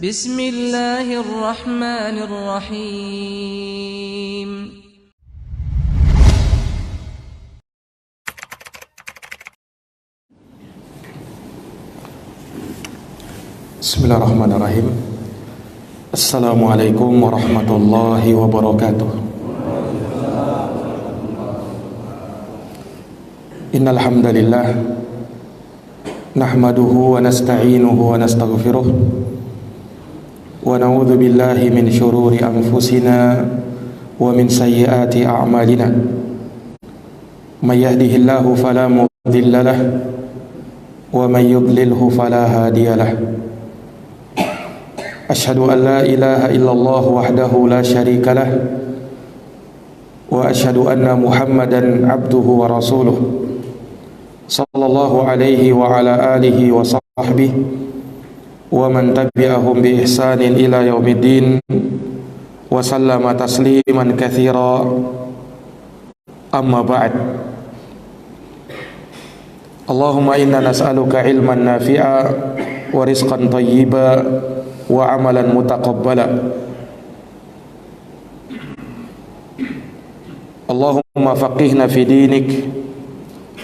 Bismillahirrahmanirrahim. Bismillahirrahmanirrahim. Assalamualaikum warahmatullahi wabarakatuh. Innal hamdalillah nahmaduhu wa nasta'inuhu wa nastaghfiruh wa na'udzu billahi min syururi anfusina wa min sayyiati a'malina. May yahdihillahu fala mudilla lahu wa may yudlilhu fala hadiya lahu. Asyhadu an la ilaha illallah wahdahu la syarika lah wa asyhadu anna Muhammadan abduhu wa rasuluh sallallahu alaihi wa ala alihi wa sahbihi wa man tabi'ahum bi ihsanin ila yaumiddin wa sallama tasliman katsira. Amma ba'd. Allahumma inna nas'aluka ilman nafi'a wa rizqan thayyiba wa amalan mutaqabbala. Allahumma faqihna fi dinik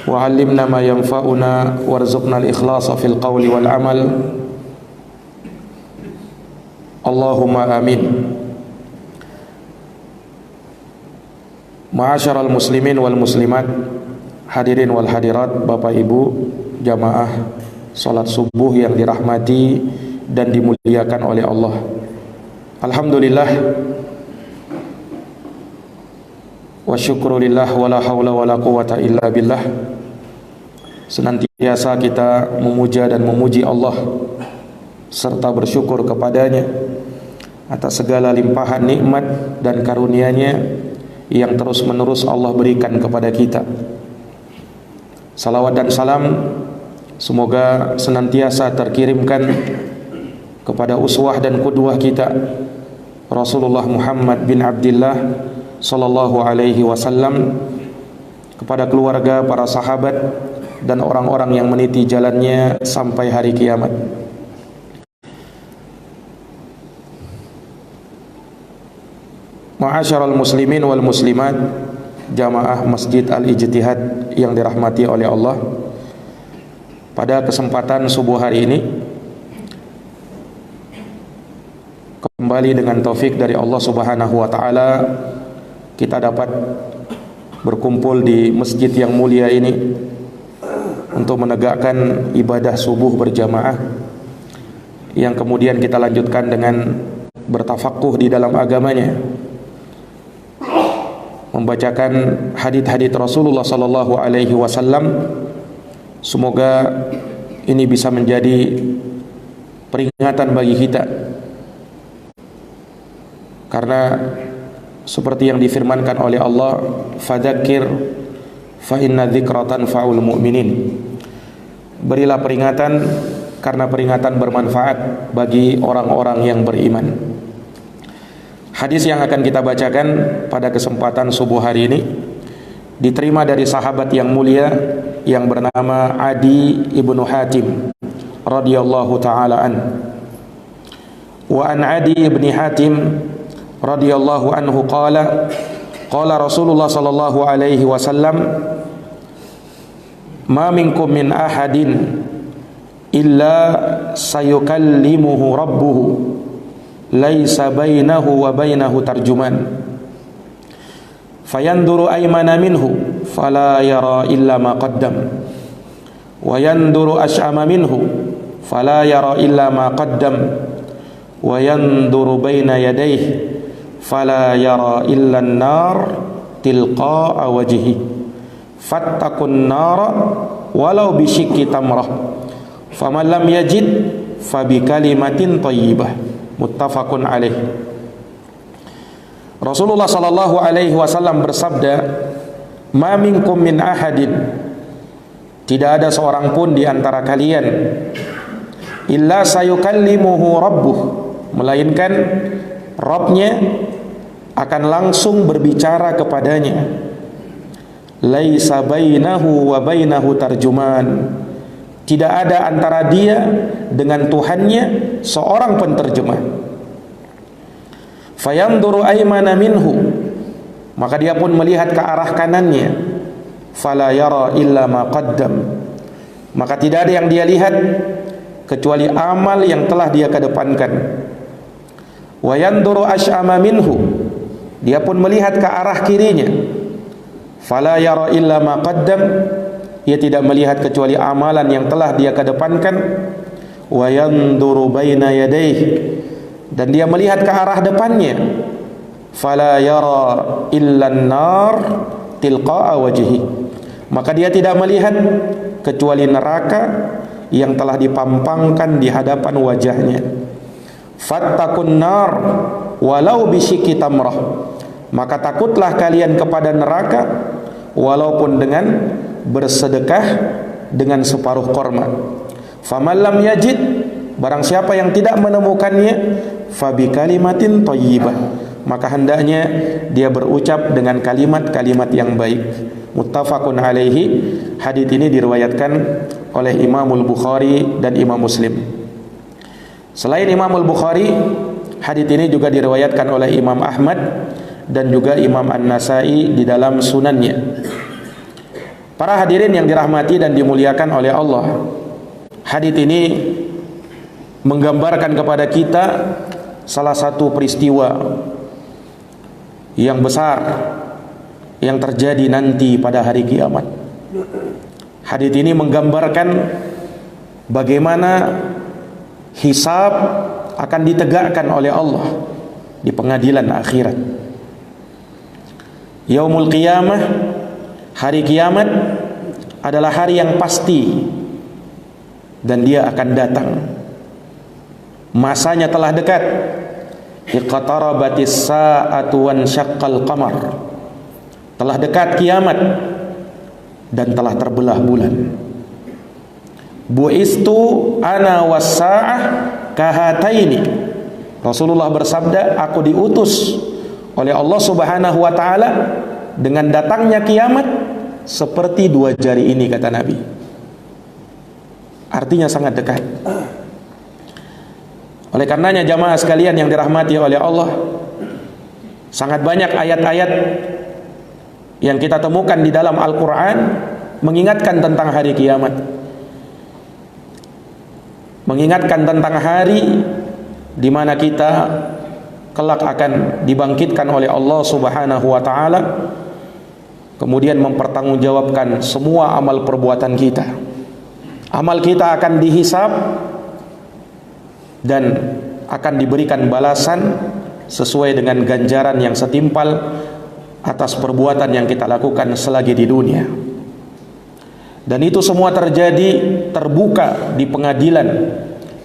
wa 'allimna ma yanfa'una warzuqna al-ikhlasa fil qawli wal amal. Allahumma amin. Ma'asyiral muslimin wal muslimat, hadirin wal hadirat, Bapak Ibu jamaah salat subuh yang dirahmati dan dimuliakan oleh Allah. Alhamdulillah wa syukrulillah wa la haula wa la quwata illa billah. Senantiasa kita memuja dan memuji Allah serta bersyukur kepadanya atas segala limpahan nikmat dan karunia-Nya yang terus menerus Allah berikan kepada kita. Salawat dan salam semoga senantiasa terkirimkan kepada uswah dan qudwah kita Rasulullah Muhammad bin Abdullah sallallahu alaihi wasallam, kepada keluarga, para sahabat dan orang-orang yang meniti jalannya sampai hari kiamat. Ma'asyiral muslimin wal muslimat, jamaah Masjid Al-Ijtihad yang dirahmati oleh Allah. Pada kesempatan subuh hari ini, kembali dengan taufik dari Allah Subhanahu wa taala, kita dapat berkumpul di masjid yang mulia ini untuk menegakkan ibadah subuh berjamaah, yang kemudian kita lanjutkan dengan bertafakuh di dalam agamanya, membacakan hadits-hadits Rasulullah sallallahu alaihi wasallam. Semoga ini bisa menjadi peringatan bagi kita, karena seperti yang difirmankan oleh Allah, fadzakir fa inna dzikra tanfa'ul mu'minin. Berilah peringatan karena peringatan bermanfaat bagi orang-orang yang beriman. Hadis yang akan kita bacakan pada kesempatan subuh hari ini diterima dari sahabat yang mulia yang bernama Adi ibnu Hatim radhiyallahu taala an. Wa an Adi ibni Hatim radhiyallahu anhu qala Rasulullah sallallahu alaihi wasallam, ma minkum min ahadin illa sayukallimuhu rabbuhu laisa bainahu wa bainahu tarjuman fayanduru aymana minhu fala yara illa ma qaddam wa yanduru ash'ama minhu fala yara illa ma qaddam wa yanduru baina yadayhi fala yara illa an-nar tilqa'a wajhi fattaqun nara walau bisyikki tamrah faman lam yajid fabi kalimatin thayyibah. Muttafaqun alaih. Rasulullah sallallahu alaihi wasallam bersabda, ma minkum min ahadin, tidak ada seorang pun di antara kalian, illa sayukallimuhu rabbuh, melainkan Rabbnya akan langsung berbicara kepadanya. Laisa bainahu wa bainahu tarjuman, Tidak ada antara dia dengan Tuhannya seorang penterjemah. Fayanduru aymana minhu, maka dia pun melihat ke arah kanannya. Fala yara illa ma qaddam, maka tidak ada yang dia lihat kecuali amal yang telah dia kedepankan. Wa yanduru ash'ama minhu, dia pun melihat ke arah kirinya. Fala yara illa ma qaddam, ia tidak melihat kecuali amalan yang telah dia kedepankan. Wa yanduru baina yadayhi, dan dia melihat ke arah depannya. Fala yara illa an-nar tilqa'a wajhi, maka dia tidak melihat kecuali neraka yang telah dipampangkan di hadapan wajahnya. Fattakun nar walau bisyiki tamrah, maka takutlah kalian kepada neraka walaupun dengan bersedekah dengan separuh korma. Faman lam yajid, barang siapa yang tidak menemukannya, fabi kalimatin thayyibah, maka hendaknya dia berucap dengan kalimat-kalimat yang baik. Muttafaqun alaihi, hadits ini diriwayatkan oleh Imamul Bukhari dan Imam Muslim. Selain Imamul Bukhari, hadits ini juga diriwayatkan oleh Imam Ahmad dan juga Imam An-Nasai di dalam sunannya. Para hadirin yang dirahmati dan dimuliakan oleh Allah, hadits ini menggambarkan kepada kita salah satu peristiwa yang besar yang terjadi nanti pada hari kiamat. Hadits ini menggambarkan bagaimana hisab akan ditegakkan oleh Allah di pengadilan akhirat. Yaumul qiyamah, hari kiamat adalah hari yang pasti dan dia akan datang. Masanya telah dekat. Iqtarabatis sa'atu wan syaqqal qamar, telah dekat kiamat dan telah terbelah bulan. Bu'istu ana was-sa'ah kahataini, Rasulullah bersabda, aku diutus oleh Allah Subhanahu wa taala dengan datangnya kiamat seperti dua jari ini, kata Nabi. Artinya sangat dekat. Oleh karenanya jamaah sekalian yang dirahmati oleh Allah, sangat banyak ayat-ayat yang kita temukan di dalam Al-Quran mengingatkan tentang hari kiamat, mengingatkan tentang hari di mana kita kelak akan dibangkitkan oleh Allah Subhanahu wa taala, kemudian mempertanggungjawabkan semua amal perbuatan kita. Amal kita akan dihisab dan akan diberikan balasan sesuai dengan ganjaran yang setimpal atas perbuatan yang kita lakukan selagi di dunia. Dan itu semua terjadi terbuka di pengadilan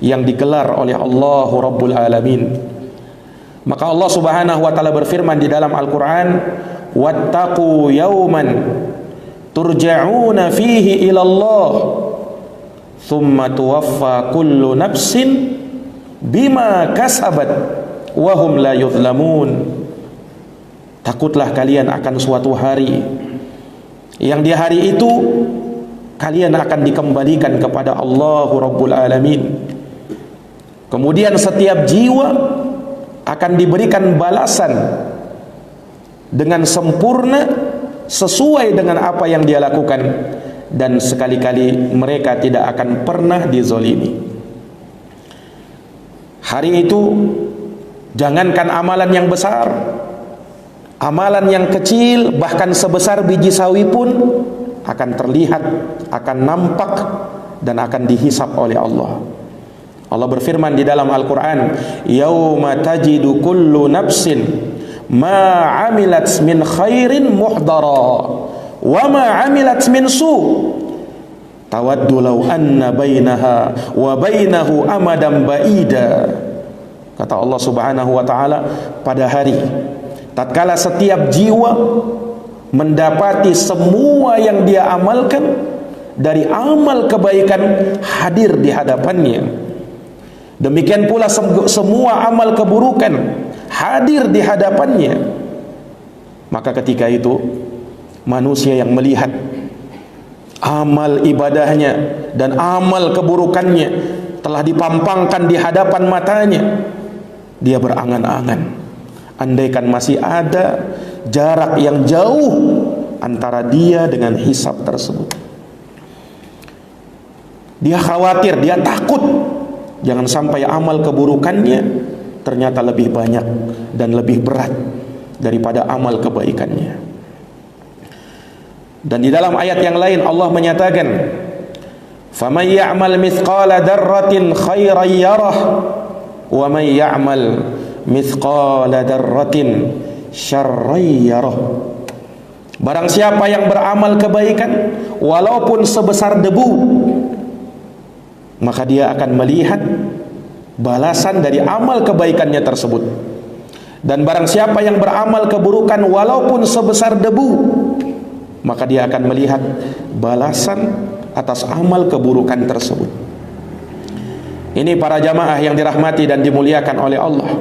yang digelar oleh Allah Rabbul Alamin. Maka Allah Subhanahu wa taala berfirman di dalam Al-Qur'an, "Wattaqu yawman turja'una fihi ila Allah, thumma tuwaffa kullu nafsin bima kasabat wa hum la yuzlamun." Takutlah kalian akan suatu hari yang di hari itu kalian akan dikembalikan kepada Allah Rabbul Alamin. Kemudian setiap jiwa akan diberikan balasan dengan sempurna sesuai dengan apa yang dia lakukan, dan sekali-kali mereka tidak akan pernah dizolimi. Hari itu jangankan amalan yang besar, amalan yang kecil bahkan sebesar biji sawi pun akan terlihat, akan nampak dan akan dihisab oleh Allah. Allah berfirman di dalam Al-Quran, "Yauma tajidu kullu nafsin ma 'amilat min khairin muhdara wa ma 'amilat min su' tawaddu law anna bainaha wa bainahu amadan ba'ida." Kata Allah Subhanahu wa taala, pada hari tatkala setiap jiwa mendapati semua yang dia amalkan dari amal kebaikan hadir di hadapannya, demikian pula semua amal keburukan hadir di hadapannya, maka ketika itu manusia yang melihat amal ibadahnya dan amal keburukannya telah dipampangkan di hadapan matanya, dia berangan-angan, andaikan masih ada jarak yang jauh antara dia dengan hisab tersebut. Dia khawatir, dia takut jangan sampai amal keburukannya ternyata lebih banyak dan lebih berat daripada amal kebaikannya. Dan di dalam ayat yang lain Allah menyatakan, "Faman ya'mal mithqala dzarratin khairan yarah wa man ya'mal mithqala dzarratin syarran yarah." Barang siapa yang beramal kebaikan walaupun sebesar debu, maka dia akan melihat balasan dari amal kebaikannya tersebut. Dan barang siapa yang beramal keburukan walaupun sebesar debu, maka dia akan melihat balasan atas amal keburukan tersebut. Ini para jamaah yang dirahmati dan dimuliakan oleh Allah.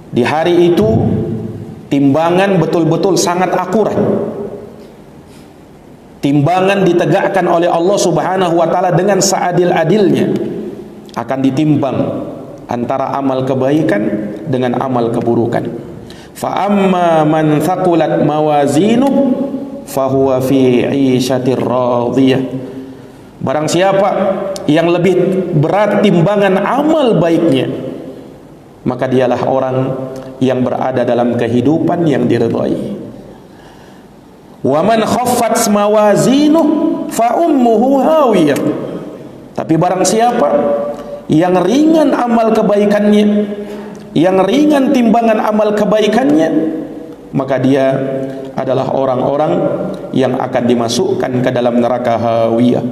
Di hari itu timbangan betul-betul sangat akurat. Timbangan ditegakkan oleh Allah Subhanahu wa taala dengan seadil-adilnya. Akan ditimbang antara amal kebaikan dengan amal keburukan. Fa amma man thaqulat mawazinuhu fahuwa fi 'ishatir radiyah. Barang siapa yang lebih berat timbangan amal baiknya, maka dialah orang yang berada dalam kehidupan yang diridhai. Wa man khaffat mawazinuhu fa ummuhu hawiyah. Tapi barang siapa yang ringan amal kebaikannya, yang ringan timbangan amal kebaikannya, maka dia adalah orang-orang yang akan dimasukkan ke dalam neraka hawiyah,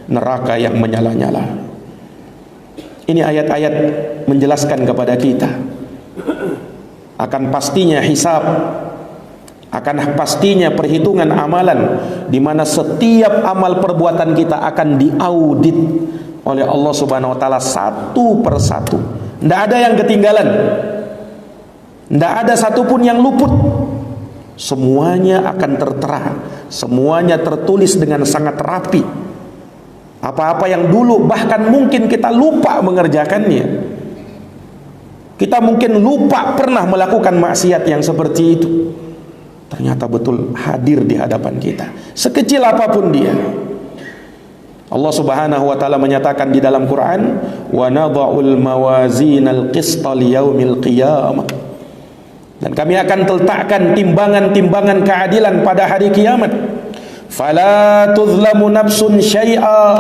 neraka yang menyala-nyala. Ini ayat-ayat menjelaskan kepada kita akan pastinya hisab, akan pastinya perhitungan amalan, di mana setiap amal perbuatan kita akan diaudit oleh Allah Subhanahu wa taala satu persatu. Tidak ada yang ketinggalan, tidak ada satupun yang luput. Semuanya akan tertera, semuanya tertulis dengan sangat rapi. Apa-apa yang dulu bahkan mungkin kita lupa mengerjakannya, kita mungkin lupa pernah melakukan maksiat yang seperti itu, ternyata betul hadir di hadapan kita, sekecil apapun dia. Allah Subhanahu wa taala menyatakan di dalam Quran, "Wa nadha'ul mawazinal qista liyaumil qiyamah." Dan kami akan letakkan timbangan-timbangan keadilan pada hari kiamat. Fala tuzlamu nafsun syai'a,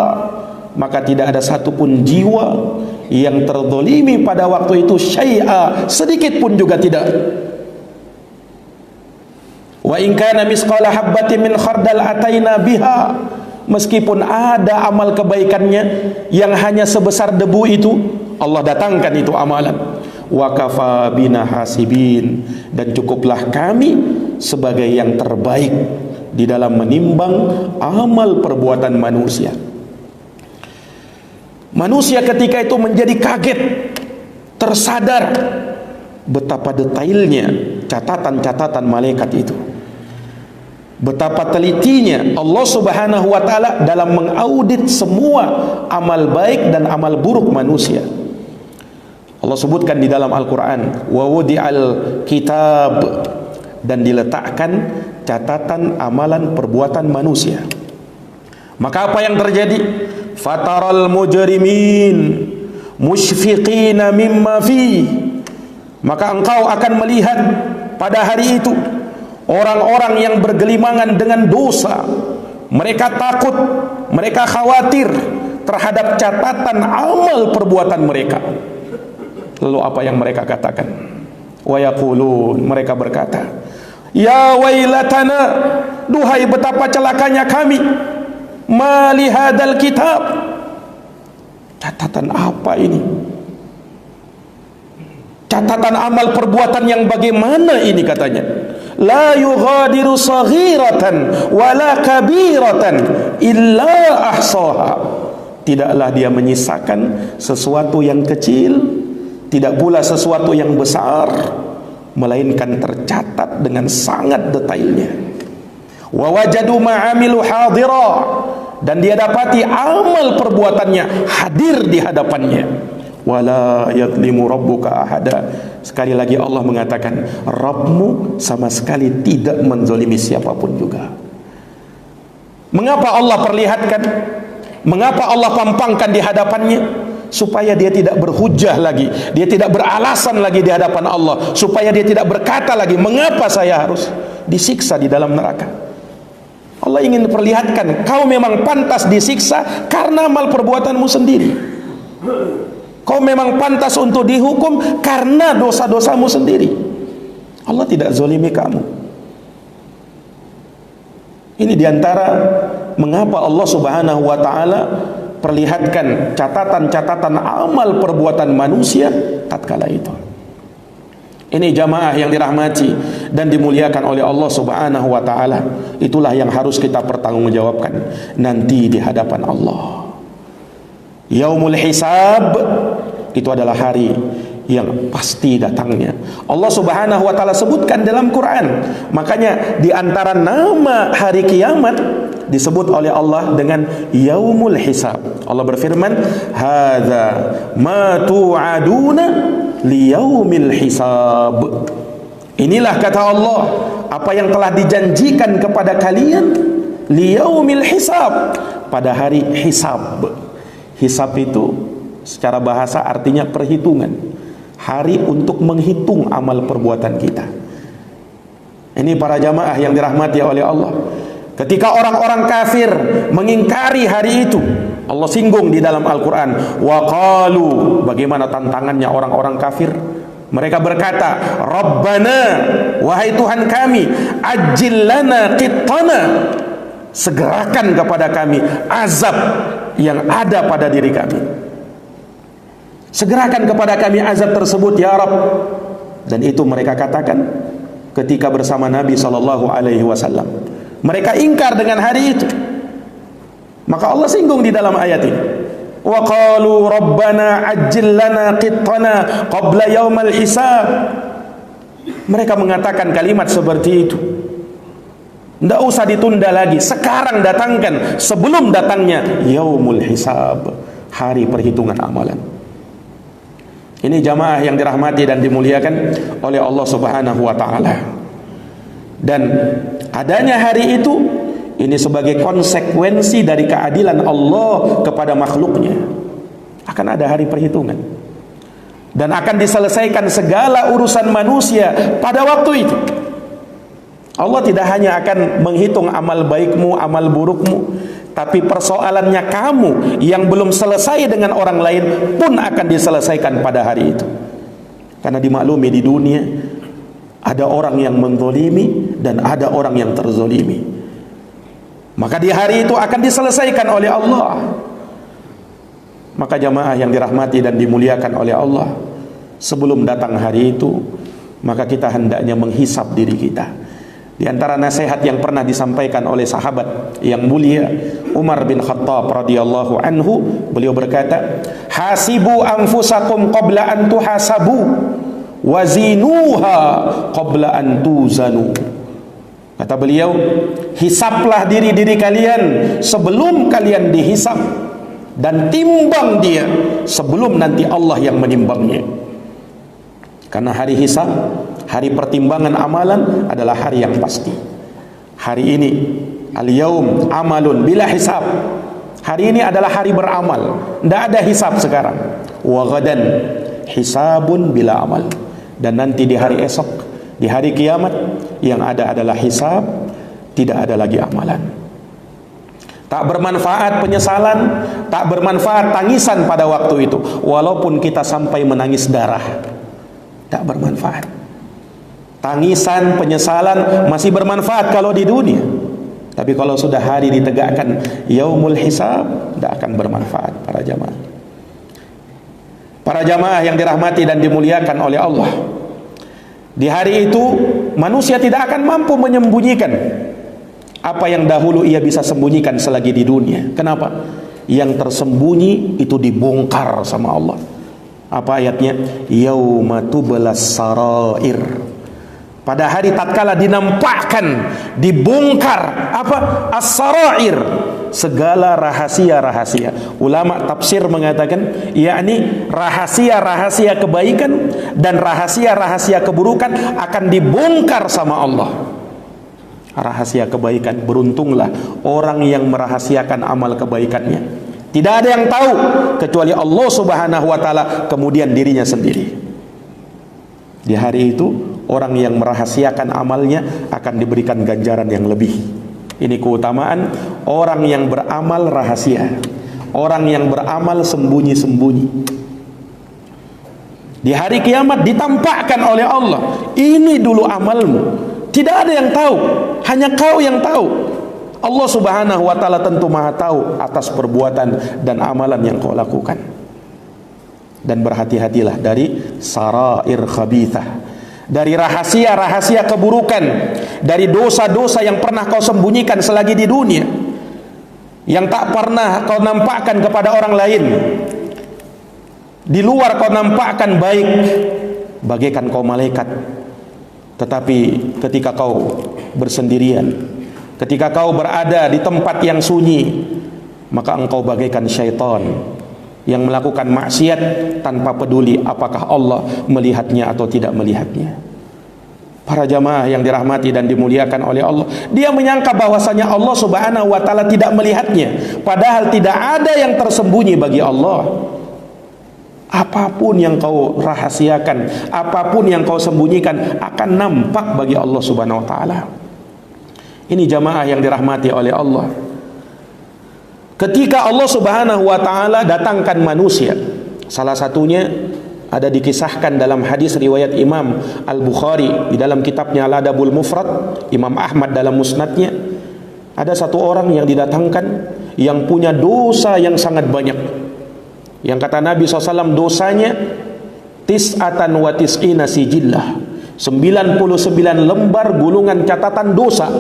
maka tidak ada satupun jiwa yang terzalimi pada waktu itu syai'a, sedikit pun juga tidak. Wa in kana misqala habbatin min khardal ataina biha, meskipun ada amal kebaikannya yang hanya sebesar debu itu, Allah datangkan itu amalan. Wa kafa bina hasibin, dan cukuplah kami sebagai yang terbaik di dalam menimbang amal perbuatan manusia. Manusia ketika itu menjadi kaget, tersadar betapa detailnya catatan-catatan malaikat itu, betapa telitinya Allah Subhanahu wa taala dalam mengaudit semua amal baik dan amal buruk manusia. Allah sebutkan di dalam Al-Quran, wa wudi'al kitab, dan diletakkan catatan amalan perbuatan manusia. Maka apa yang terjadi? Fataral mujrimin musyfiqina mimma fi, maka engkau akan melihat pada hari itu orang-orang yang bergelimangan dengan dosa. Mereka takut, mereka khawatir terhadap catatan amal perbuatan mereka. Lalu apa yang mereka katakan? Wa yaqulun, mereka berkata, ya wailatana, duhai betapa celakanya kami, ma li hadzal kitab, catatan apa ini? Catatan amal perbuatan yang bagaimana ini katanya? La yughadiru saghiratan wala kabiratan illa ahsaha. Tidaklah dia menyisakan sesuatu yang kecil, tidak pula sesuatu yang besar, melainkan tercatat dengan sangat detailnya. Wa wajadu ma'amilu hadira, dan dia dapati amal perbuatannya hadir di hadapannya. Wala yadlimu rabbuka ahada. Sekali lagi Allah mengatakan, Rabbmu sama sekali tidak menzalimi siapapun juga. Mengapa Allah perlihatkan? Mengapa Allah pampangkan di hadapannya? Supaya dia tidak berhujjah lagi, dia tidak beralasan lagi di hadapan Allah, supaya dia tidak berkata lagi, mengapa saya harus disiksa di dalam neraka. Allah ingin perlihatkan, kau memang pantas disiksa karena amal perbuatanmu sendiri. Kau memang pantas untuk dihukum karena dosa-dosamu sendiri. Allah tidak zalimi kamu. Ini diantara mengapa Allah Subhanahu wa ta'ala perlihatkan catatan-catatan amal perbuatan manusia tatkala itu. Ini jamaah yang dirahmati dan dimuliakan oleh Allah Subhanahu wa ta'ala. Itulah yang harus kita pertanggungjawabkan nanti di hadapan Allah. Yaumul hisab, itu adalah hari yang pasti datangnya. Allah Subhanahu wa ta'ala sebutkan dalam Quran. Makanya di antara nama hari kiamat disebut oleh Allah dengan yaumul hisab. Allah berfirman, hadza ma tu'aduna liyaumil hisab. Inilah kata Allah, apa yang telah dijanjikan kepada kalian liyaumil hisab, pada hari hisab. Hisab itu secara bahasa artinya perhitungan, hari untuk menghitung amal perbuatan kita. Ini para jamaah yang dirahmati oleh Allah. Ketika orang-orang kafir mengingkari hari itu, Allah singgung di dalam Al-Quran, wa qalu, bagaimana tantangannya orang-orang kafir. Mereka berkata, Rabbana, wahai Tuhan kami, ajil lana qittana, segerakan kepada kami azab yang ada pada diri kami. Segerakan kepada kami azab tersebut ya Rabb. Dan itu mereka katakan ketika bersama Nabi SAW. Mereka ingkar dengan hari itu. Maka Allah singgung di dalam ayat ini, wa qalu rabbana ajjil lana qittana qabla yaumal hisab. Mereka mengatakan kalimat seperti itu. Tidak usah ditunda lagi, sekarang datangkan sebelum datangnya yaumul hisab, hari perhitungan amalan. Ini jamaah yang dirahmati dan dimuliakan oleh Allah Subhanahu wa ta'ala. Dan adanya hari itu, ini sebagai konsekuensi dari keadilan Allah kepada makhluknya. Akan ada hari perhitungan, dan akan diselesaikan segala urusan manusia pada waktu itu. Allah tidak hanya akan menghitung amal baikmu, amal burukmu, tapi persoalannya kamu yang belum selesai dengan orang lain pun akan diselesaikan pada hari itu. Karena dimaklumi di dunia ada orang yang menzalimi dan ada orang yang terzalimi. Maka di hari itu akan diselesaikan oleh Allah. Maka jamaah yang dirahmati dan dimuliakan oleh Allah, sebelum datang hari itu, maka kita hendaknya menghisap diri kita. Di antara nasihat yang pernah disampaikan oleh sahabat yang mulia Umar bin Khattab radhiyallahu anhu, beliau berkata, hasibu anfusakum qabla an tuhasabu wazinuha qabla an tuzanu. Kata beliau, hisaplah diri-diri kalian sebelum kalian dihisap, dan timbang dia sebelum nanti Allah yang menimbangnya. Karena hari hisab, hari pertimbangan amalan adalah hari yang pasti. Hari ini al-yaum amalun bila hisab. Hari ini adalah hari beramal, tidak ada hisab sekarang. Wa ghadan hisabun bila amal. Dan nanti di hari esok, di hari kiamat, yang ada adalah hisab, tidak ada lagi amalan. Tak bermanfaat penyesalan, tak bermanfaat tangisan pada waktu itu. Walaupun kita sampai menangis darah, tak bermanfaat. Tangisan, penyesalan masih bermanfaat kalau di dunia, tapi kalau sudah hari ditegakkan yaumul hisab, tidak akan bermanfaat. Para jamaah, para jamaah yang dirahmati dan dimuliakan oleh Allah, di hari itu manusia tidak akan mampu menyembunyikan apa yang dahulu ia bisa sembunyikan selagi di dunia. Kenapa? Yang tersembunyi itu dibongkar sama Allah. Apa ayatnya? Yauma tublas sarair. Pada hari tatkala dinampakkan, dibongkar apa? As-sarair, segala rahasia-rahasia. Ulama tafsir mengatakan, yakni rahasia-rahasia kebaikan dan rahasia-rahasia keburukan akan dibongkar sama Allah. Rahasia kebaikan, beruntunglah orang yang merahasiakan amal kebaikannya. Tidak ada yang tahu kecuali Allah Subhanahu wa taala, kemudian dirinya sendiri. Di hari itu orang yang merahasiakan amalnya akan diberikan ganjaran yang lebih. Ini keutamaan orang yang beramal rahasia, orang yang beramal sembunyi-sembunyi. Di hari kiamat ditampakkan oleh Allah, ini dulu amalmu. Tidak ada yang tahu, hanya kau yang tahu. Allah Subhanahu wa taala tentu Maha tahu atas perbuatan dan amalan yang kau lakukan. Dan berhati-hatilah dari sarair khabithah, dari rahasia-rahasia keburukan, dari dosa-dosa yang pernah kau sembunyikan selagi di dunia, yang tak pernah kau nampakkan kepada orang lain. Di luar kau nampakkan baik bagaikan kau malaikat, tetapi ketika kau bersendirian, ketika kau berada di tempat yang sunyi, maka engkau bagaikan syaitan yang melakukan maksiat tanpa peduli apakah Allah melihatnya atau tidak melihatnya. Para jamaah yang dirahmati dan dimuliakan oleh Allah, dia menyangka bahwasanya Allah Subhanahu wa taala tidak melihatnya, padahal tidak ada yang tersembunyi bagi Allah. Apapun yang kau rahasiakan, apapun yang kau sembunyikan akan nampak bagi Allah Subhanahu wa taala. Ini jamaah yang dirahmati oleh Allah. Ketika Allah Subhanahu wa taala datangkan manusia, salah satunya ada dikisahkan dalam hadis riwayat Imam Al-Bukhari di dalam kitabnya Al-Adabul Mufrad, Imam Ahmad dalam musnadnya, ada satu orang yang didatangkan yang punya dosa yang sangat banyak. Yang kata Nabi SAW dosanya tis'atan wa tis'ina sijillah, 99 lembar gulungan catatan dosa.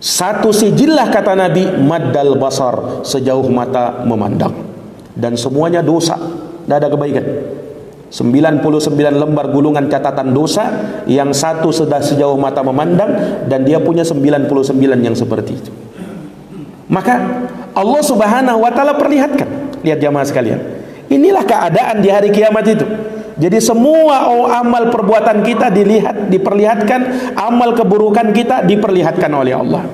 Satu sijillah kata Nabi maddal basar, sejauh mata memandang. Dan semuanya dosa, tidak ada kebaikan. 99 lembar gulungan catatan dosa, yang satu sudah sejauh mata memandang, dan dia punya 99 yang seperti itu. Maka Allah Subhanahu wa taala perlihatkan. Lihat jamaah sekalian, inilah keadaan di hari kiamat itu. Jadi semua amal perbuatan kita diperlihatkan, amal keburukan kita diperlihatkan oleh Allah.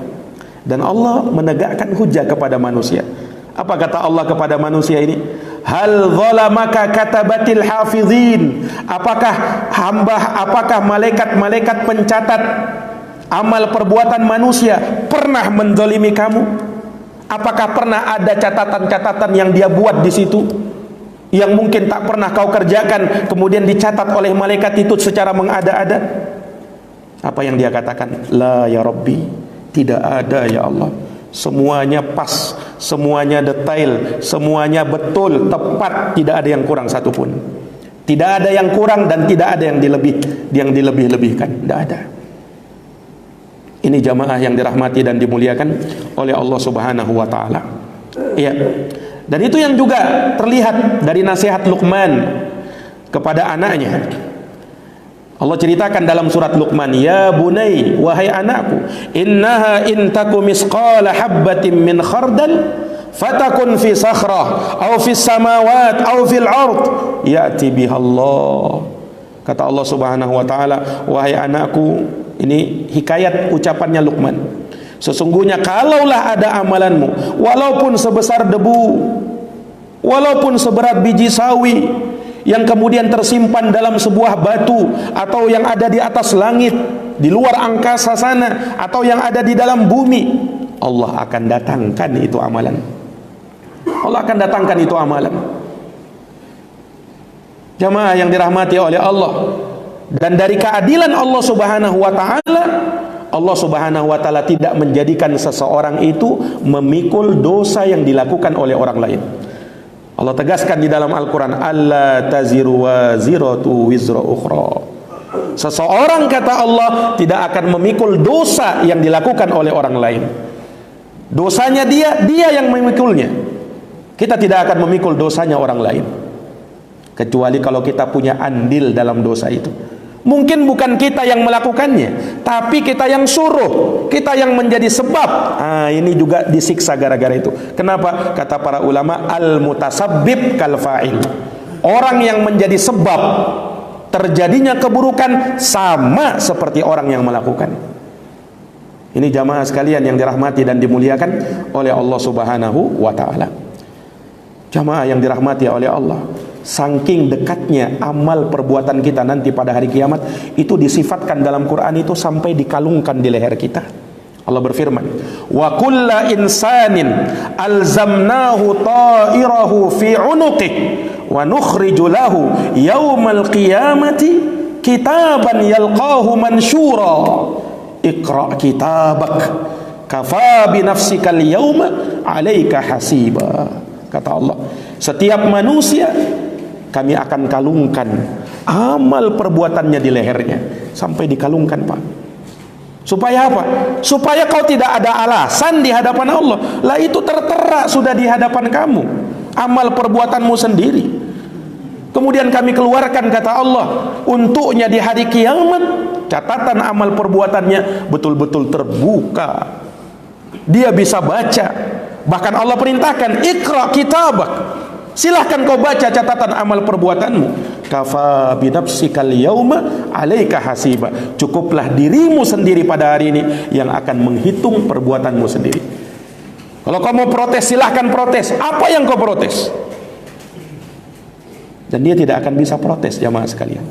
Dan Allah menegakkan hujah kepada manusia. Apa kata Allah kepada manusia ini? Hal zalamaka katabatil hafizin. Apakah malaikat-malaikat pencatat amal perbuatan manusia pernah menzalimi kamu? Apakah pernah ada catatan-catatan yang dia buat di situ yang mungkin tak pernah kau kerjakan, kemudian dicatat oleh malaikat itu secara mengada-ada? Apa yang dia katakan? La ya Rabbi, tidak ada ya Allah. Semuanya pas, semuanya detail, semuanya betul, tepat, tidak ada yang kurang satupun. Tidak ada yang kurang dan tidak ada yang dilebih-lebihkan, tidak ada. Ini jamaah yang dirahmati dan dimuliakan oleh Allah Subhanahu wa taala. Iya. Dan itu yang juga terlihat dari nasihat Luqman kepada anaknya. Allah ceritakan dalam surat Luqman, ya bunai, wahai anakku, innaha in taku misqala habbatin min khardal fatakun fi sakhrah aw fi samawat aw fil ard ya'ti biha Allah. Kata Allah Subhanahu wa taala, wahai anakku, ini hikayat ucapannya Luqman, sesungguhnya kalaulah ada amalanmu walaupun sebesar debu, walaupun seberat biji sawi yang kemudian tersimpan dalam sebuah batu, atau yang ada di atas langit, di luar angkasa sana, atau yang ada di dalam bumi, Allah akan datangkan itu amalan. Allah akan datangkan itu amalan. Jamaah yang dirahmati oleh Allah. Dan dari keadilan Allah Subhanahu wa taala, Allah Subhanahu wa taala tidak menjadikan seseorang itu memikul dosa yang dilakukan oleh orang lain. Allah tegaskan di dalam Al-Qur'an, alla taziru waziratu wizra ukhra. Seseorang, kata Allah, tidak akan memikul dosa yang dilakukan oleh orang lain. Dosanya dia yang memikulnya. Kita tidak akan memikul dosanya orang lain, kecuali kalau kita punya andil dalam dosa itu. Mungkin bukan kita yang melakukannya, tapi kita yang suruh, kita yang menjadi sebab. Ini juga disiksa gara-gara itu. Kenapa? Kata para ulama, al-mutasabbib kal fa'il. Orang yang menjadi sebab terjadinya keburukan sama seperti orang yang melakukan. Ini jamaah sekalian yang dirahmati dan dimuliakan oleh Allah Subhanahu wa ta'ala. Jamaah yang dirahmati oleh Allah, saking dekatnya amal perbuatan kita nanti pada hari kiamat, itu disifatkan dalam Quran itu sampai dikalungkan di leher kita. Allah berfirman, wa kulla insanin alzamnahu ta'irahu fi unuqih wa nukhriju lahu yaumal qiyamati kitaban yalqahu mansyura iqra kitabak kafa bi nafsikal yauma 'alaika hasiba. Kata Allah, setiap manusia kami akan kalungkan amal perbuatannya di lehernya, sampai dikalungkan, Pak. Supaya apa? Supaya kau tidak ada alasan di hadapan Allah. Lah itu tertera sudah di hadapan kamu, amal perbuatanmu sendiri. Kemudian kami keluarkan, kata Allah, untuknya di hari kiamat catatan amal perbuatannya betul-betul terbuka. Dia bisa baca. Bahkan Allah perintahkan, Iqra kitabak, silahkan kau baca catatan amal perbuatanmu. Kafa binafsikal yauma 'alaika hasiba. Cukuplah dirimu sendiri pada hari ini yang akan menghitung perbuatanmu sendiri. Kalau kau mau protes, silahkan protes. Apa yang kau protes? Dan dia tidak akan bisa protes, jamaah sekalian.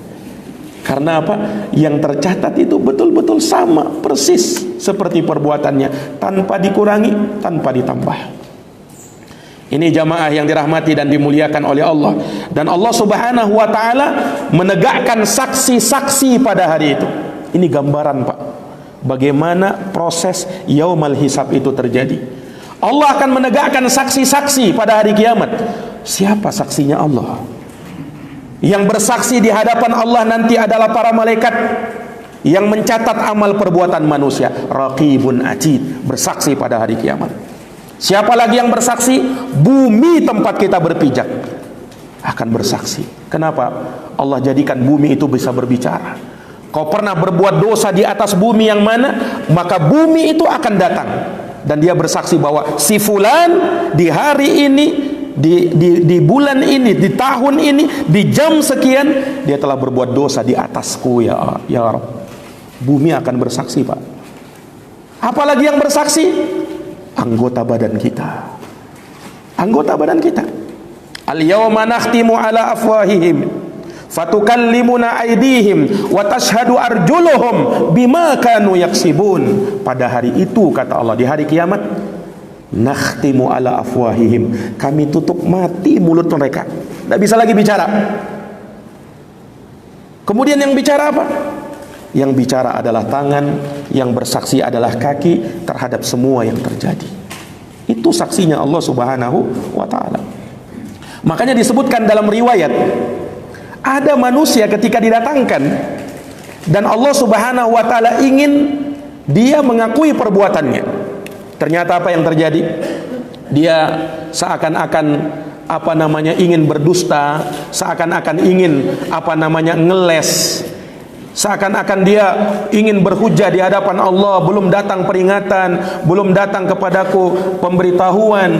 Karena apa? Yang tercatat itu betul-betul sama, persis seperti perbuatannya, tanpa dikurangi, tanpa ditambah. Ini jamaah yang dirahmati dan dimuliakan oleh Allah. Dan Allah Subhanahu wa ta'ala menegakkan saksi-saksi pada hari itu. Ini gambaran, Pak, bagaimana proses yaumal hisab itu terjadi. Allah akan menegakkan saksi-saksi pada hari kiamat. Siapa saksinya? Allah. Yang bersaksi di hadapan Allah nanti adalah para malaikat yang mencatat amal perbuatan manusia. Raqibun atid, bersaksi pada hari kiamat. Siapa lagi yang bersaksi? Bumi tempat kita berpijak akan bersaksi. Kenapa? Allah jadikan bumi itu bisa berbicara. Kau pernah berbuat dosa di atas bumi yang mana, maka bumi itu akan datang dan dia bersaksi bahwa si fulan di hari ini, di bulan ini, di tahun ini, di jam sekian, dia telah berbuat dosa di atasku, ya Rabb. Bumi akan bersaksi, Pak. Apalagi yang bersaksi? Anggota badan kita. Anggota badan kita. Al-yawma nakhtimu ala afwahihim fatukallimuna aydihim wa tashhadu arjuluhum bima kanu yaksibun. Pada hari itu, kata Allah, di hari kiamat, nakhtimu ala afwahihim, kami tutup mati mulut mereka, tidak bisa lagi bicara. Kemudian yang bicara apa? Yang bicara adalah tangan, yang bersaksi adalah kaki terhadap semua yang terjadi. Itu saksinya Allah Subhanahu wa ta'ala. Makanya disebutkan dalam riwayat, ada manusia ketika didatangkan dan Allah Subhanahu wa ta'ala ingin dia mengakui perbuatannya. Ternyata apa yang terjadi? Dia seakan-akan ingin berdusta, seakan-akan ingin ngeles, seakan-akan dia ingin berhujah di hadapan Allah. Belum datang peringatan, belum datang kepadaku pemberitahuan.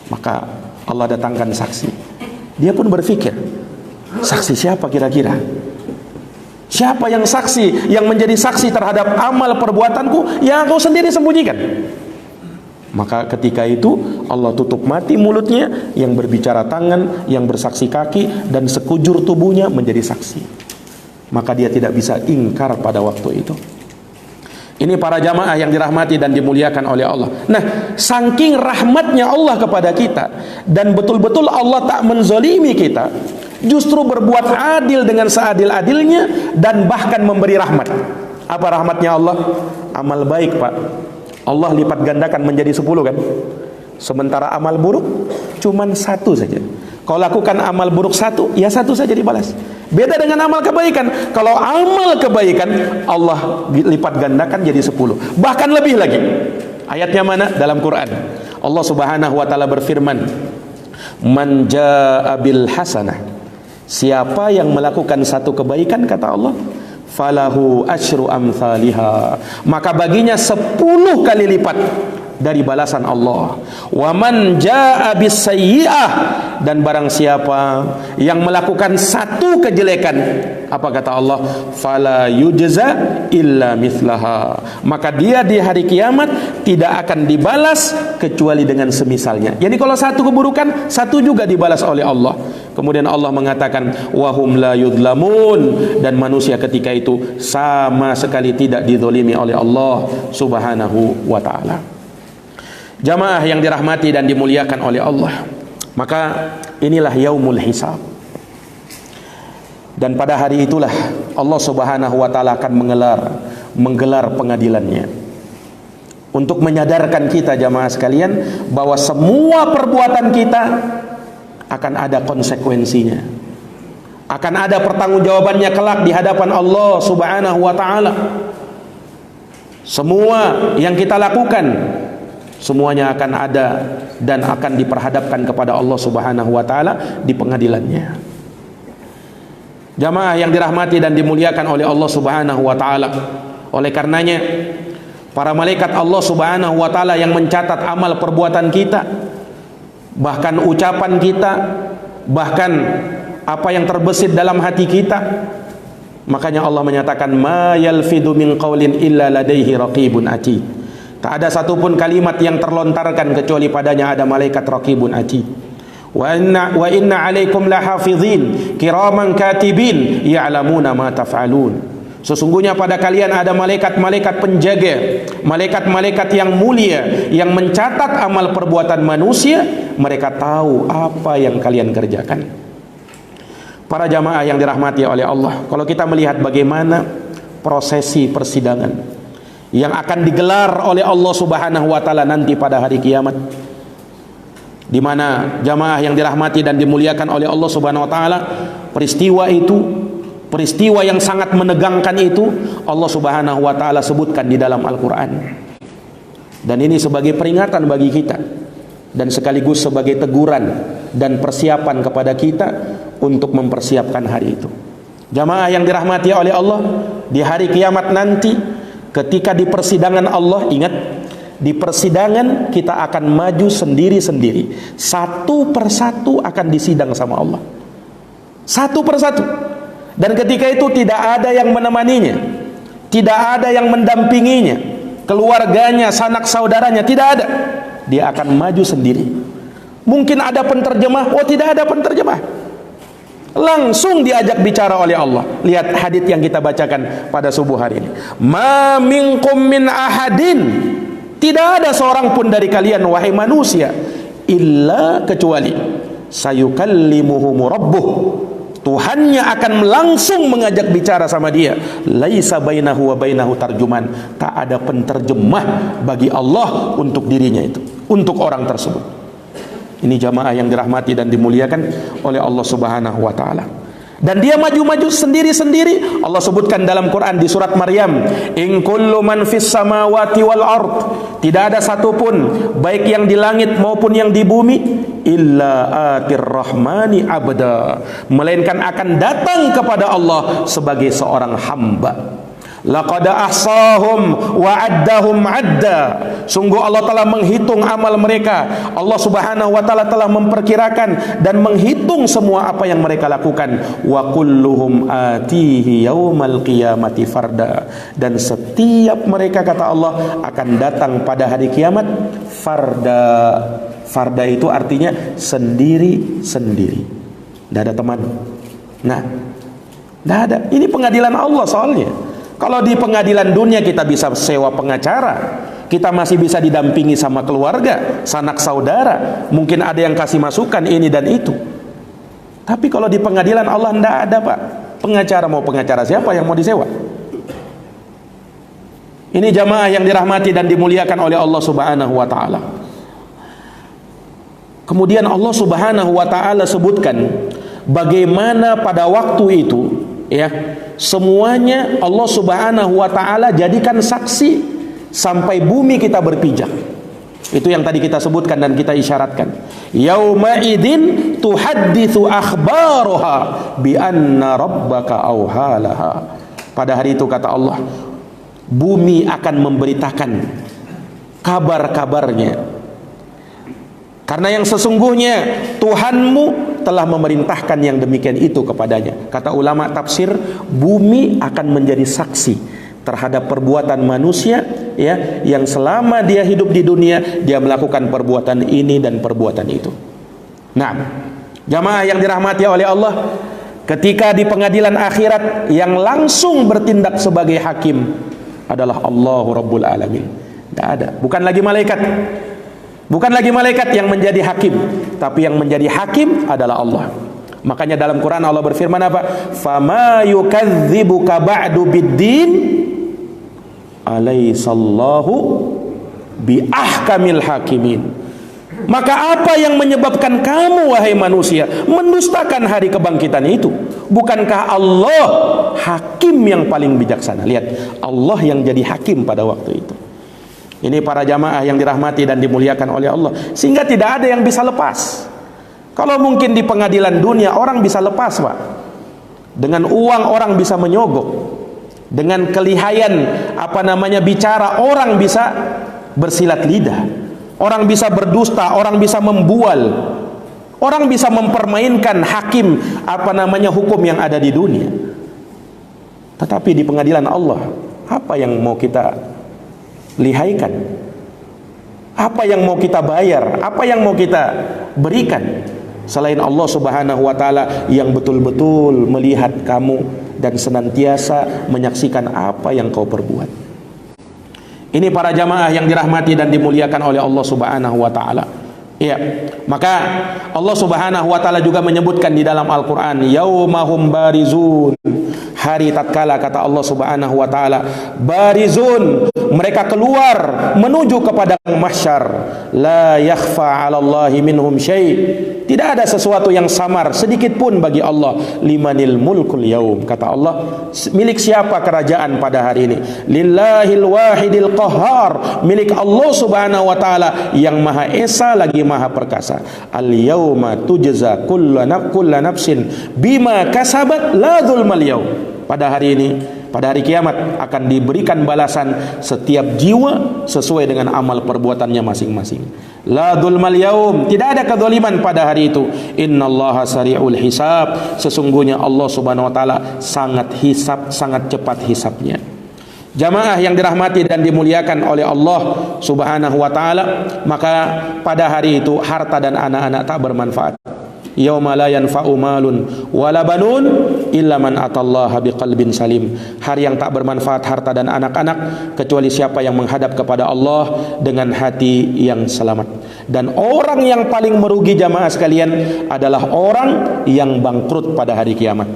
Maka Allah datangkan saksi. Dia pun berpikir, saksi siapa kira-kira? Siapa yang saksi, yang menjadi saksi terhadap amal perbuatanku yang aku sendiri sembunyikan? Maka ketika itu Allah tutup mati mulutnya, yang berbicara tangan, yang bersaksi kaki, dan sekujur tubuhnya menjadi saksi. Maka dia tidak bisa ingkar pada waktu itu. Ini para jamaah yang dirahmati dan dimuliakan oleh Allah. Nah, saking rahmatnya Allah kepada kita, dan betul-betul Allah tak menzalimi kita, justru berbuat adil dengan seadil-adilnya, dan bahkan memberi rahmat. Apa rahmatnya Allah? Amal baik, Pak, Allah lipat gandakan menjadi 10, kan? Sementara amal buruk cuman 1 saja. Kau lakukan amal buruk 1, ya 1 saja dibalas. Beda dengan amal kebaikan. Kalau amal kebaikan, Allah lipat gandakan jadi 10, bahkan lebih lagi. Ayatnya mana? Dalam Quran. Allah Subhanahu wa ta'ala berfirman, man jaa bil hasanah, Siapa yang melakukan satu kebaikan, kata Allah, falahu asyru amthaliha, maka baginya 10 kali lipat dari balasan Allah. Wa man jaa bisayyi'ah, dan barang siapa yang melakukan satu kejelekan, apa kata Allah? Fala yujza illa mithlaha, maka dia di hari kiamat tidak akan dibalas kecuali dengan semisalnya. Jadi kalau satu keburukan, satu juga dibalas oleh Allah. Kemudian Allah mengatakan wahum la yudlamun, dan manusia ketika itu sama sekali tidak dizalimi oleh Allah Subhanahu wa taala. Jamaah yang dirahmati dan dimuliakan oleh Allah, maka inilah yaumul hisab. Dan pada hari itulah Allah Subhanahu wa taala akan menggelar pengadilannya, untuk menyadarkan kita jamaah sekalian bahwa semua perbuatan kita akan ada konsekuensinya, akan ada pertanggungjawabannya kelak di hadapan Allah Subhanahu wa taala. Semua yang kita lakukan semuanya akan ada dan akan diperhadapkan kepada Allah Subhanahu wa taala di pengadilannya. Jamaah yang dirahmati dan dimuliakan oleh Allah Subhanahu wa taala, oleh karenanya para malaikat Allah Subhanahu wa taala yang mencatat amal perbuatan kita, bahkan ucapan kita, bahkan apa yang terbesit dalam hati kita, makanya Allah menyatakan ma yalfidu min qaulin illa ladaihi raqibun atid. Tak ada satupun kalimat yang terlontarkan kecuali padanya ada malaikat raqibun atid. Wa inna alaikum lahafizin kiraman katibin ya'lamuna ma taf'alun. Sesungguhnya pada kalian ada malaikat-malaikat penjaga, malaikat-malaikat yang mulia yang mencatat amal perbuatan manusia. Mereka tahu apa yang kalian kerjakan. Para jamaah yang dirahmati oleh Allah, kalau kita melihat bagaimana prosesi persidangan yang akan digelar oleh Allah Subhanahu wa taala nanti pada hari kiamat, di mana jamaah yang dirahmati dan dimuliakan oleh Allah Subhanahu wa taala, peristiwa itu, peristiwa yang sangat menegangkan itu Allah Subhanahu wa taala sebutkan di dalam Al-Qur'an. Dan ini sebagai peringatan bagi kita dan sekaligus sebagai teguran dan persiapan kepada kita untuk mempersiapkan hari itu. Jamaah yang dirahmati oleh Allah, di hari kiamat nanti ketika di persidangan Allah, ingat, di persidangan kita akan maju sendiri-sendiri, satu persatu akan disidang sama Allah, satu persatu. Dan ketika itu tidak ada yang menemaninya, tidak ada yang mendampinginya, keluarganya, sanak saudaranya, tidak ada. Dia akan maju sendiri. Mungkin ada penterjemah, oh tidak ada penterjemah, langsung diajak bicara oleh Allah. Lihat hadits yang kita bacakan pada subuh hari ini. Ma minkum min ahadin, tidak ada seorang pun dari kalian wahai manusia, illa kecuali sayukallimuhum rabbuh, Tuhannya akan langsung mengajak bicara sama dia. Laisa bainahu wa bainahu tarjuman, tak ada penterjemah bagi Allah untuk dirinya itu, untuk orang tersebut. Ini jamaah yang dirahmati dan dimuliakan oleh Allah Subhanahu wa taala. Dan dia maju-maju sendiri-sendiri. Allah sebutkan dalam Quran di surat Maryam, in kullu man fis samawati wal ard, tidak ada satupun baik yang di langit maupun yang di bumi, illa atir rahmani abda, melainkan akan datang kepada Allah sebagai seorang hamba. Laqad ahsahum wa addahum adda, sungguh Allah telah menghitung amal mereka. Allah Subhanahu wa taala telah memperkirakan dan menghitung semua apa yang mereka lakukan. Wa kulluhum atihi yaumal qiyamati farda, dan setiap mereka, kata Allah, akan datang pada hari kiamat farda. Farda itu artinya sendiri-sendiri, tidak ada teman. Nah, tidak ada. Ini pengadilan Allah soalnya. Kalau di pengadilan dunia kita bisa sewa pengacara, kita masih bisa didampingi sama keluarga, sanak saudara, mungkin ada yang kasih masukan ini dan itu. Tapi kalau di pengadilan Allah tidak ada, Pak. Pengacara, mau pengacara siapa yang mau disewa? Ini jamaah yang dirahmati dan dimuliakan oleh Allah Subhanahu wa taala. Kemudian Allah Subhanahu wa taala sebutkan bagaimana pada waktu itu, ya, semuanya Allah Subhanahu wa taala jadikan saksi sampai bumi kita berpijak. Itu yang tadi kita sebutkan dan kita isyaratkan. Yauma idzin tuhadditsu akhbaraha bi anna rabbaka auhalaha. Pada hari itu kata Allah, bumi akan memberitakan kabar-kabarnya. Karena yang sesungguhnya Tuhanmu telah memerintahkan yang demikian itu kepadanya. Kata ulama tafsir, bumi akan menjadi saksi terhadap perbuatan manusia ya, yang selama dia hidup di dunia dia melakukan perbuatan ini dan perbuatan itu. Nah, jamaah yang dirahmati oleh Allah, ketika di pengadilan akhirat yang langsung bertindak sebagai hakim adalah Allahu Rabbul Alamin. Tidak ada, bukan lagi malaikat. Bukan lagi malaikat yang menjadi hakim, tapi yang menjadi hakim adalah Allah. Makanya dalam Quran Allah berfirman apa? Fama yukadzibuka ba'du biddin alaihissallahu bi ahkamil hakimin. Maka apa yang menyebabkan kamu wahai manusia mendustakan hari kebangkitan itu? Bukankah Allah hakim yang paling bijaksana? Lihat, Allah yang jadi hakim pada waktu itu. Ini para jamaah yang dirahmati dan dimuliakan oleh Allah, sehingga tidak ada yang bisa lepas. Kalau mungkin di pengadilan dunia orang bisa lepas, Pak. Dengan uang orang bisa menyogok. Dengan kelihayan bicara orang bisa bersilat lidah. Orang bisa berdusta, orang bisa membual. Orang bisa mempermainkan hakim hukum yang ada di dunia. Tetapi di pengadilan Allah, apa yang mau kita lihaikan? Apa yang mau kita bayar? Apa yang mau kita berikan selain Allah Subhanahu wa taala yang betul-betul melihat kamu dan senantiasa menyaksikan apa yang kau perbuat? Ini para jamaah yang dirahmati dan dimuliakan oleh Allah Subhanahu wa taala. Ya, maka Allah Subhanahu wa taala juga menyebutkan di dalam Al-Qur'an, yaumahum barizun. Hari tatkala kata Allah Subhanahu wa taala, barizun, mereka keluar menuju kepada mahsyar, la yakhfa 'alallahi minhum syai'. Tidak ada sesuatu yang samar sedikit pun bagi Allah. Limanil mulkul yaum, kata Allah, milik siapa kerajaan pada hari ini? Lillahil wahidil qahhar, milik Allah Subhanahu wa taala yang Maha Esa lagi Maha Perkasa. Al yauma tujza kullu nafsin bima kasabat la dzulmal yaum. Pada hari ini, pada hari kiamat akan diberikan balasan setiap jiwa sesuai dengan amal perbuatannya masing-masing. La dzulmal yaum, tidak ada kezaliman pada hari itu. Innallaha sari'ul hisab, sesungguhnya Allah Subhanahu wa taala sangat cepat hisabnya. Jamaah yang dirahmati dan dimuliakan oleh Allah Subhanahu wa taala, maka pada hari itu harta dan anak-anak tak bermanfaat. Yauma la yanfa'u malun wala banun illa man atallaha biqalbin salim. Hari yang tak bermanfaat harta dan anak-anak kecuali siapa yang menghadap kepada Allah dengan hati yang selamat. Dan orang yang paling merugi jamaah sekalian adalah orang yang bangkrut pada hari kiamat.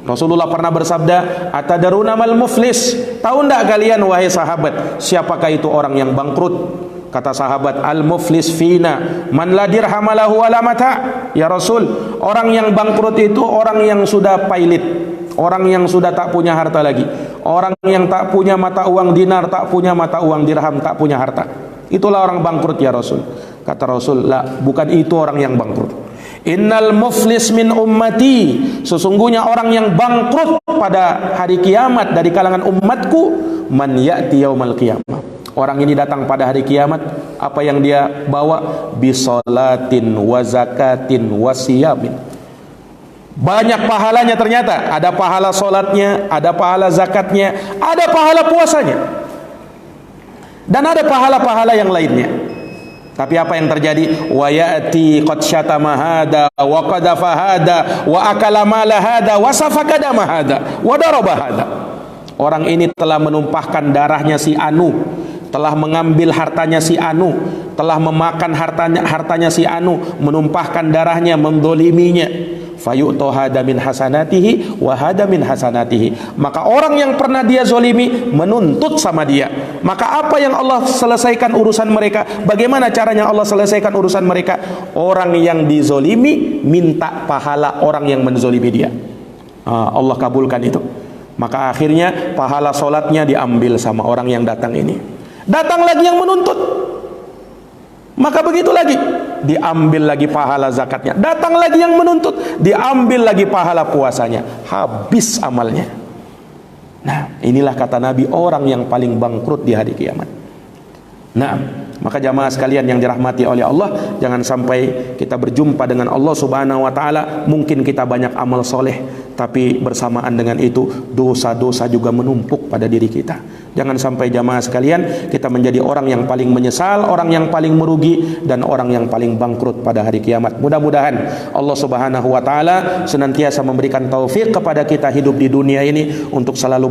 Rasulullah pernah bersabda, atadaruna mal muflis? Tahu enggak kalian wahai sahabat, siapakah itu orang yang bangkrut? Kata sahabat, al-muflis fina man la dirhamalahu wala mata. Ya Rasul, orang yang bangkrut itu orang yang sudah pailit, orang yang sudah tak punya harta lagi, orang yang tak punya mata uang dinar, tak punya mata uang dirham, tak punya harta. Itulah orang bangkrut ya Rasul. Kata Rasul, la, bukan itu orang yang bangkrut. Innal muflis min ummati, sesungguhnya orang yang bangkrut pada hari kiamat dari kalangan umatku, man ya'ti yaumal qiyamah. Orang ini datang pada hari kiamat, apa yang dia bawa? Bisolatin wa zakatin wa siyamin. Banyak pahalanya ternyata. Ada pahala solatnya, ada pahala zakatnya, ada pahala puasanya, dan ada pahala-pahala yang lainnya. Tapi apa yang terjadi? Wa ya'ti qad syatama hada wa qadafa hada wa akala mala hada wa safaka dama hada wa daraba hada. Orang ini telah menumpahkan darahnya si Anu, telah mengambil hartanya si Anu, telah memakan hartanya si Anu, menumpahkan darahnya, mendoliminya. Fayu'to hada min hasanatihi wa hada min hasanatihi. Maka orang yang pernah dia zolimi menuntut sama dia. Maka apa yang Allah selesaikan urusan mereka? Bagaimana caranya Allah selesaikan urusan mereka? Orang yang dizolimi minta pahala orang yang menzolimi dia. Allah kabulkan itu. Maka akhirnya pahala solatnya diambil sama orang yang datang ini. Datang lagi yang menuntut. Maka begitu lagi, diambil lagi pahala zakatnya. Datang lagi yang menuntut, diambil lagi pahala puasanya. Habis amalnya. Nah, inilah kata Nabi, orang yang paling bangkrut di hari kiamat. Nah, maka jamaah sekalian yang dirahmati oleh Allah, jangan sampai kita berjumpa dengan Allah Subhanahu wa taala, mungkin kita banyak amal soleh, tapi bersamaan dengan itu dosa-dosa juga menumpuk pada diri kita. Jangan sampai jamaah sekalian kita menjadi orang yang paling menyesal, orang yang paling merugi, dan orang yang paling bangkrut pada hari kiamat. Mudah-mudahan Allah Subhanahu wa taala senantiasa memberikan taufik kepada kita hidup di dunia ini untuk selalu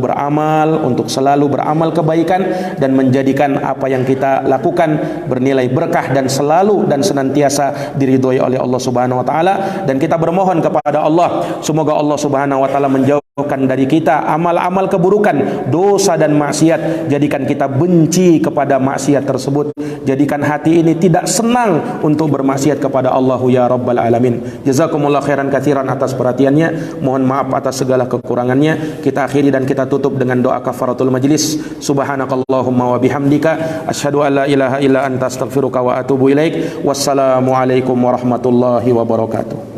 beramal kebaikan, dan menjadikan apa yang kita lakukan bernilai berkah dan selalu dan senantiasa diridhoi oleh Allah Subhanahu wa taala. Dan kita bermohon kepada Allah, semoga Allah Subhanahu wa taala menjauhkan dari kita amal-amal keburukan, dosa dan maksiat. Jadikan kita benci kepada maksiat tersebut. Jadikan hati ini tidak senang untuk bermaksiat kepada Allah ya Rabbal Alamin. Jazakumullah khairan katsiran atas perhatiannya. Mohon maaf atas segala kekurangannya. Kita akhiri dan kita tutup dengan doa kafaratul majlis. Subhanakallahumma wa bihamdika asyhadu an la ilaha illa anta astaghfiruka wa atubu ilaik. Wassalamualaikum warahmatullahi wabarakatuh.